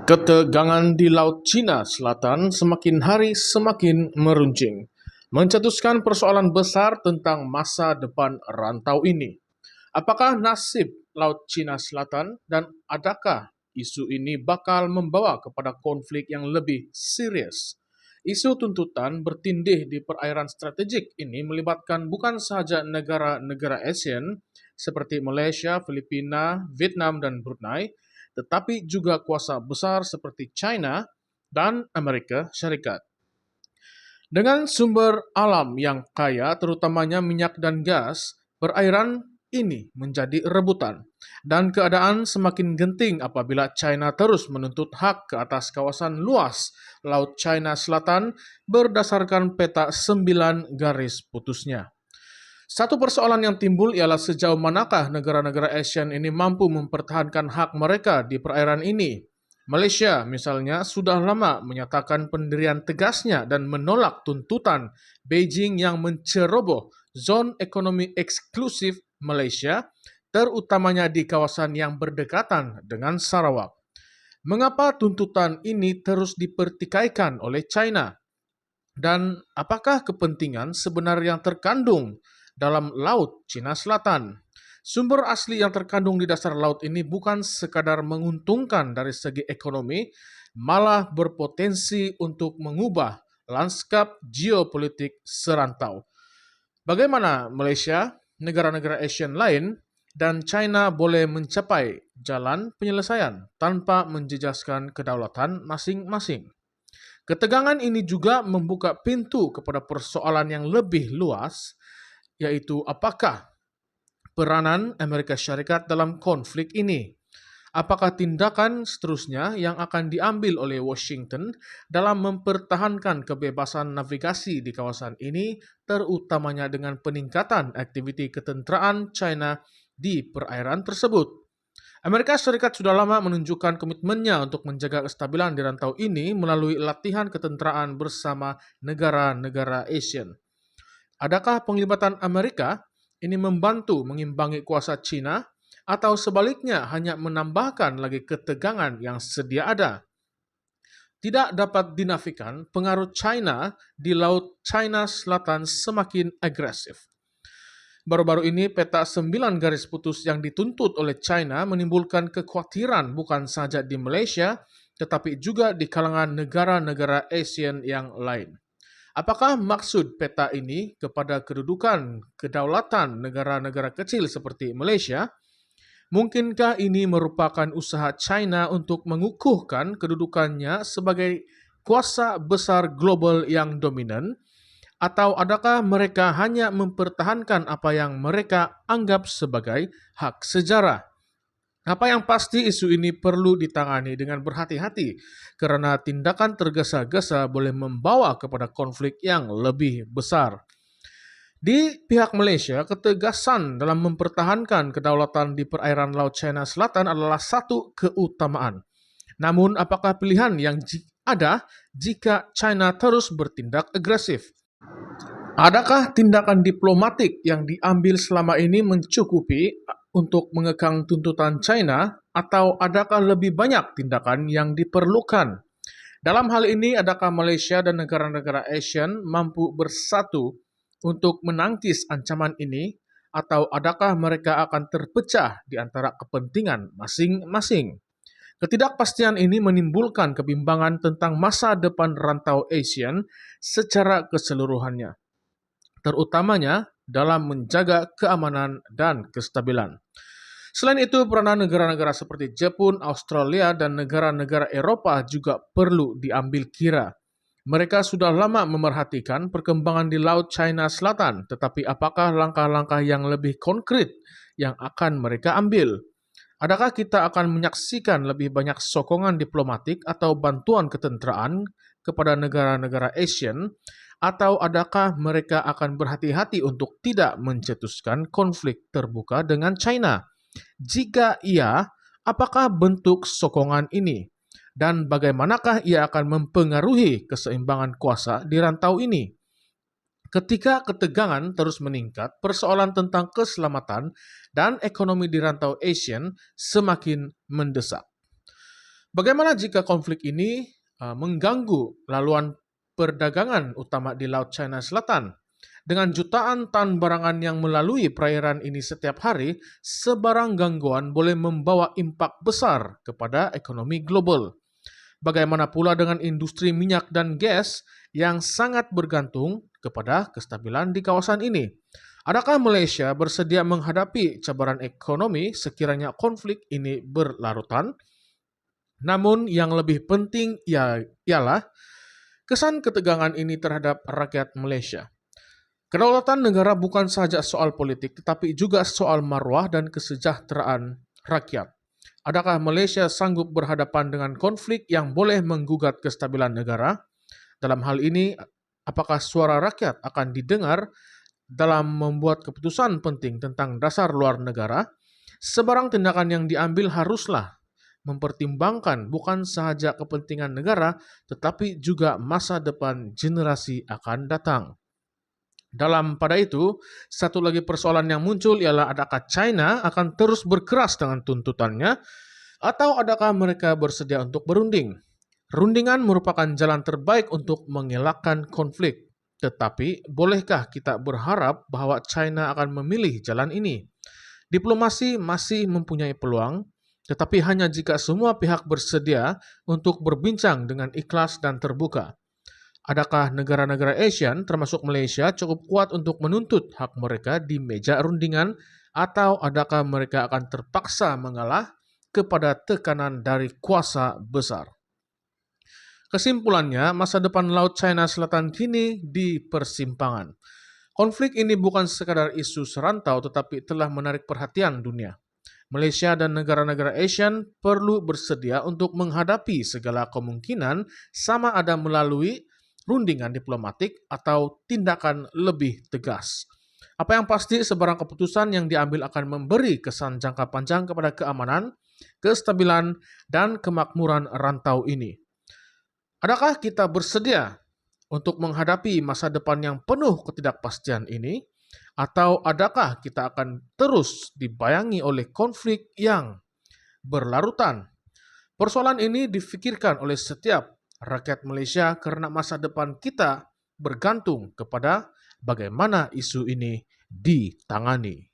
Ketegangan di Laut Cina Selatan semakin hari semakin meruncing, mencetuskan persoalan besar tentang masa depan rantau ini. Apakah nasib Laut Cina Selatan dan adakah isu ini bakal membawa kepada konflik yang lebih serius? Isu tuntutan bertindih di perairan strategik ini melibatkan bukan sahaja negara-negara ASEAN seperti Malaysia, Filipina, Vietnam, dan Brunei, tetapi juga kuasa besar seperti China dan Amerika Serikat. Dengan sumber alam yang kaya, terutamanya minyak dan gas, perairan ini menjadi rebutan. Dan keadaan semakin genting apabila China terus menuntut hak ke atas kawasan luas Laut China Selatan berdasarkan peta 9 garis putusnya. Satu persoalan yang timbul ialah sejauh manakah negara-negara ASEAN ini mampu mempertahankan hak mereka di perairan ini. Malaysia misalnya sudah lama menyatakan pendirian tegasnya dan menolak tuntutan Beijing yang menceroboh zon ekonomi eksklusif Malaysia, terutamanya di kawasan yang berdekatan dengan Sarawak. Mengapa tuntutan ini terus dipertikaikan oleh China? Dan apakah kepentingan sebenarnya yang terkandung dalam Laut Cina Selatan? Sumber asli yang terkandung di dasar laut ini bukan sekadar menguntungkan dari segi ekonomi, malah berpotensi untuk mengubah lanskap geopolitik serantau. Bagaimana Malaysia, negara-negara ASEAN lain, dan China boleh mencapai jalan penyelesaian tanpa menjejaskan kedaulatan masing-masing? Ketegangan ini juga membuka pintu kepada persoalan yang lebih luas, yaitu apakah peranan Amerika Syarikat dalam konflik ini? Apakah tindakan seterusnya yang akan diambil oleh Washington dalam mempertahankan kebebasan navigasi di kawasan ini, terutamanya dengan peningkatan aktiviti ketenteraan China di perairan tersebut? Amerika Serikat sudah lama menunjukkan komitmennya untuk menjaga kestabilan di rantau ini melalui latihan ketenteraan bersama negara-negara ASEAN. Adakah penglibatan Amerika ini membantu mengimbangi kuasa China atau sebaliknya hanya menambahkan lagi ketegangan yang sedia ada? Tidak dapat dinafikan pengaruh China di Laut China Selatan semakin agresif. Baru-baru ini peta 9 garis putus yang dituntut oleh China menimbulkan kekhawatiran bukan saja di Malaysia, tetapi juga di kalangan negara-negara ASEAN yang lain. Apakah maksud peta ini kepada kedudukan kedaulatan negara-negara kecil seperti Malaysia? Mungkinkah ini merupakan usaha China untuk mengukuhkan kedudukannya sebagai kuasa besar global yang dominan? Atau adakah mereka hanya mempertahankan apa yang mereka anggap sebagai hak sejarah? Apa yang pasti isu ini perlu ditangani dengan berhati-hati karena tindakan tergesa-gesa boleh membawa kepada konflik yang lebih besar. Di pihak Malaysia, ketegasan dalam mempertahankan kedaulatan di perairan Laut China Selatan adalah satu keutamaan. Namun, apakah pilihan yang ada jika China terus bertindak agresif? Adakah tindakan diplomatik yang diambil selama ini mencukupi untuk mengekang tuntutan China, atau adakah lebih banyak tindakan yang diperlukan? Dalam hal ini, adakah Malaysia dan negara-negara ASEAN mampu bersatu untuk menangkis ancaman ini, atau adakah mereka akan terpecah di antara kepentingan masing-masing? Ketidakpastian ini menimbulkan kebimbangan tentang masa depan rantau ASEAN secara keseluruhannya, terutamanya dalam menjaga keamanan dan kestabilan. Selain itu, peranan negara-negara seperti Jepun, Australia, dan negara-negara Eropa juga perlu diambil kira. Mereka sudah lama memerhatikan perkembangan di Laut China Selatan, tetapi apakah langkah-langkah yang lebih konkret yang akan mereka ambil? Adakah kita akan menyaksikan lebih banyak sokongan diplomatik atau bantuan ketenteraan kepada negara-negara ASEAN, atau adakah mereka akan berhati-hati untuk tidak mencetuskan konflik terbuka dengan China? Jika iya, apakah bentuk sokongan ini? Dan bagaimanakah ia akan mempengaruhi keseimbangan kuasa di rantau ini? Ketika ketegangan terus meningkat, persoalan tentang keselamatan dan ekonomi di rantau ASEAN semakin mendesak. Bagaimana jika konflik ini mengganggu laluan perdagangan utama di Laut China Selatan? Dengan jutaan tan barangan yang melalui perairan ini setiap hari, sebarang gangguan boleh membawa impak besar kepada ekonomi global. Bagaimana pula dengan industri minyak dan gas yang sangat bergantung kepada kestabilan di kawasan ini? Adakah Malaysia bersedia menghadapi cabaran ekonomi sekiranya konflik ini berlarutan? Namun yang lebih penting ialah kesan ketegangan ini terhadap rakyat Malaysia. Kedaulatan negara bukan saja soal politik, tetapi juga soal marwah dan kesejahteraan rakyat. Adakah Malaysia sanggup berhadapan dengan konflik yang boleh menggugat kestabilan negara? Dalam hal ini, apakah suara rakyat akan didengar dalam membuat keputusan penting tentang dasar luar negara? Sebarang tindakan yang diambil haruslah mempertimbangkan bukan sahaja kepentingan negara, tetapi juga masa depan generasi akan datang. Pada itu, satu lagi persoalan yang muncul ialah adakah China akan terus berkeras dengan tuntutannya atau adakah mereka bersedia untuk berunding? Rundingan merupakan jalan terbaik untuk mengelakkan konflik. Tetapi, bolehkah kita berharap bahwa China akan memilih jalan ini? Diplomasi masih mempunyai peluang, tetapi hanya jika semua pihak bersedia untuk berbincang dengan ikhlas dan terbuka. Adakah negara-negara ASEAN, termasuk Malaysia, cukup kuat untuk menuntut hak mereka di meja rundingan, atau adakah mereka akan terpaksa mengalah kepada tekanan dari kuasa besar? Kesimpulannya, masa depan Laut China Selatan kini di persimpangan. Konflik ini bukan sekadar isu serantau, tetapi telah menarik perhatian dunia. Malaysia dan negara-negara ASEAN perlu bersedia untuk menghadapi segala kemungkinan, sama ada melalui rundingan diplomatik atau tindakan lebih tegas. Apa yang pasti, sebarang keputusan yang diambil akan memberi kesan jangka panjang kepada keamanan, kestabilan, dan kemakmuran rantau ini. Adakah kita bersedia untuk menghadapi masa depan yang penuh ketidakpastian ini? Atau adakah kita akan terus dibayangi oleh konflik yang berlarutan? Persoalan ini difikirkan oleh setiap rakyat Malaysia karena masa depan kita bergantung kepada bagaimana isu ini ditangani.